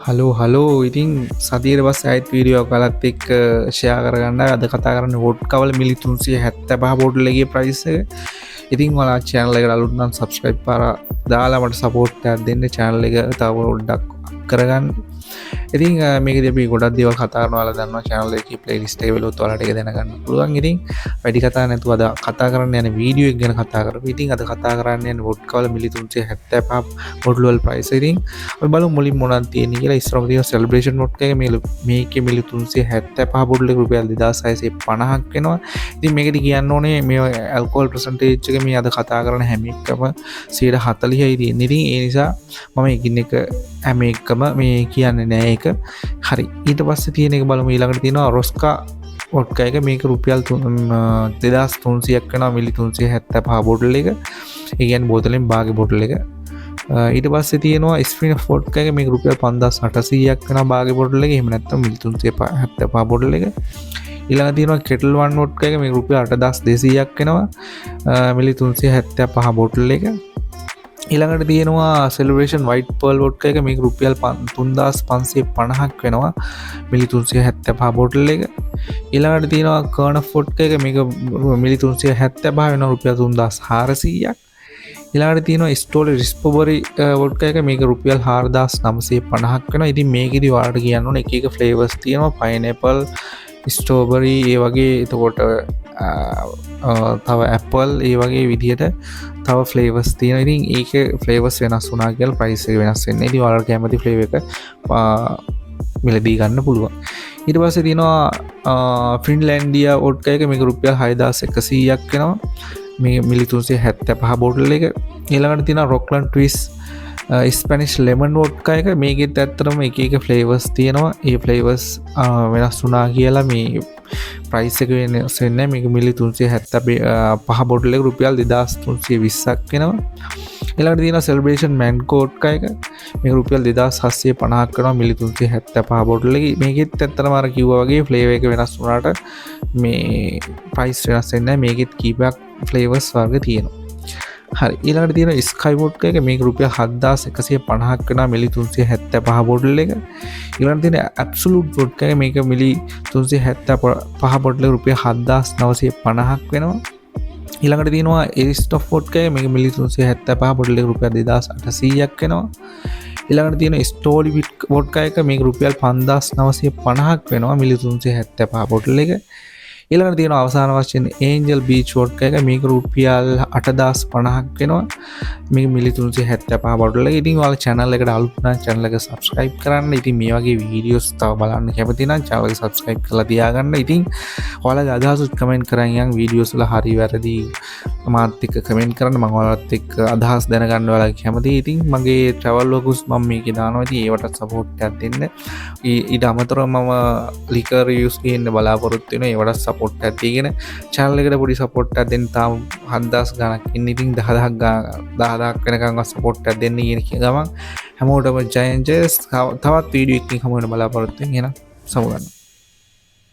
Hello ඉතින් සතියට පස්සේ ආයෙත් වීඩියෝ එකක් එක්ක ෂෙයා කරගන්න අද කතා කරන්නේ වොඩ්කා වල මිලි 375 බෝටල් එකේ ප්‍රයිස් එක. ඉතින් ඔයාලා channel එකට අලුත් නම් subscribe දාලා මට support එකක් දෙන්න channel එක තව පොඩ්ඩක් කරගන්න. ඉතින් මේකදී අපි ගොඩක් දේවල් කතා කරනවා. ඔයාලා දන්නවා channel එකේ playlist එක වලත් ඔයාලට ඒක දැනගන්න පුළුවන්. ඉතින් වැඩි කතා නැතුව අද කතා කරන්න යන වීඩියෝ එක ගැන කතා කරමු. ඉතින් අද කතා කරන්න යන්නේ වොඩ්කා වල මිලි 375 බෝටල් වල ප්‍රයිස්. ඉතින් අපි බලමු මුලින් මොනවද තියෙන්නේ කියලා. ඉස්සරහම තියෙන celebration vodka එක මේකේ මිලි 375 බෝටල් එක රුපියල් 2650ක් වෙනවා. ඉතින් මේකදී කියන්න ඕනේ මේ alcohol percentage එක මේ අද කතා කරන හැම එකම 140යි තියෙන්නේ. ඉතින් ඒ නිසා මම එකින් එක හැම එකම මේ කියන්නේ නෑ ඒක. හරි. ඊට පස්සේ තියෙන එක බලමු. ඊළඟට තියෙනවා රොස්කා වොඩ්කා එක. මේක රුපියල් 2300ක් වෙනවා මිලි 375 බෝටල් එක. ඒ කියන්නේ බෝතලෙන් භාග බෝටල් එක. ඊට පස්සේ තියෙනවා ස්ප්‍රින්ග් වොඩ්කා එක. මේක රුපියල් 5800ක් වෙනවා භාග බෝටල් එක. එහෙම නැත්නම් මිලි 375 බෝටල් එක. ඊළඟ තියෙනවා කෙටල් වන් වොඩ්කා එක. මේක රුපියල් 8200ක් වෙනවා මිලි 375 බෝටල් එක. ඊළඟට තියෙනවා celebration white pearl වොඩ්කා එක. මේක රුපියල් 3550ක් වෙනවා මිලි 375 බෝටල් එක. ඊළඟට තියෙනවා කර්නෆ් වොඩ්කා එක. මේක මිලි 375 වෙනවා රුපියල් 3400ක්. ඊළඟට තියෙනවා ස්ටෝල් රිස්පබරි වොඩ්කා එක. මේක රුපියල් 4950ක් වෙනවා. ඉතින් මේකෙදි ඔයාලට කියන්න ඕනේ එක එක ෆ්ලේවර්ස් තියෙනවා. පයිනැපල්, ස්ට්‍රෝබරි, ඒ වගේ එතකොට තව ඇපල්, ඒ වගේ විදිහට තව ෆ්ලේවර්ස් තියෙනවා. ඉතින් ඒක ෆ්ලේවර්ස් වෙනස් වුණා කියලා ප්‍රයිස් එක වෙනස් වෙන්නේ. ඉතින් ඔයාලට කැමති ෆ්ලේවර් එක මිලදී ගන්න පුළුවන්. ඊට පස්සේ තියෙනවා ෆින්ලෑන්ඩියා වොඩ්කා එක. මේක රුපියල් 6100ක් වෙනවා මේ මිලි 375 බෝටල් එක. ඊළඟට තියෙනවා රොක්ලන්ඩ් ට්විස් ස්පැනිෂ් ලෙමන් වොඩ්කා එක. මේකෙත් ඇත්තටම එක එක ෆ්ලේවර්ස් තියෙනවා. ඒ ෆ්ලේවර්ස් වෙනස් වුණා කියලා මේ ප්‍රයිස් එක වෙනස් වෙන්නේ නැහැ. මේක මිලි 375 බෝටල් එක රුපියල් 2320ක් වෙනවා. ඊළඟට තියෙනවා celebration mango වොඩ්කා එක. මේක රුපියල් 2750ක් වෙනවා මිලි 375 බෝටල් එක. මේකෙත් ඇත්තටම අර කිව්වා වගේ ෆ්ලේවර් එක වෙනස් වුණාට මේ ප්‍රයිස් වෙනස් වෙන්නේ නැහැ. මේකෙත් කීපයක් ෆ්ලේවර්ස් වර්ග තියෙනවා. හරි. ඊළඟට තියෙනවා ස්කයි වොඩ්කා එක. මේක රුපියල් 7150ක් වෙනවා මිලි 375 බෝටල් එක. ඊළඟට තියෙන ඇබ්සලූට් වොඩ්කා එක. මේක මිලි 375 බෝටල් එක රුපියල් 7950ක් වෙනවා. ඊළඟට තියෙනවා එරිස්ටොෆ් වොඩ්කා එක. මේක මිලි 375 බෝටල් එක රුපියල් 2800ක් වෙනවා. ඊළඟට තියෙන ස්ටෝලි වොඩ්කා එක. මේක රුපියල් 5950ක් වෙනවා මිලි 375 බෝටල් එක. ඊළඟට තියෙනවා අවසාන වශයෙන් ඒන්ජල් බීච් වොඩ්කා එක. මේක රුපියල් 8050ක් වෙනවා මේක මිලි 375 බෝටල් එක. ඉතින් ඔයාලා channel එකට අලුත් නම් channel එක subscribe කරන්න. ඉතින් මේ වගේ videos තව බලන්න කැමති නම් channel එක subscribe කරලා තියාගන්න. ඉතින් ඔයාලගේ අදහස් comment කරන් යන් videos වල හරි වැරදි මාත් එක්ක comment කරන්න. මම ඔයාලත් එක්ක අදහස් දැනගන්න ඔයාලගේ කැමති. ඉතින් මගේ travel vlogs මම මේකේ දානවා. ඉතින් ඒවට support එකක් දෙන්න. ඊට අමතරව මම liquor reviews ගේන්න බලාපොරොත්තු වෙනවා. ඒවට support එකක් දීගෙන channel එකට පොඩි support එකක් දෙන්න. තාම 7000 ගණක් ඉන්න. ඉතින් 10000ක් වෙනකන් support එකක් දෙන්න කියන ගමන් හැමෝටම ජය ජයස්. තවත් වීඩියෝ එකකින් හමු වෙන බලාපොරොත්තු වෙන. එහෙනම් සමු ගන්න.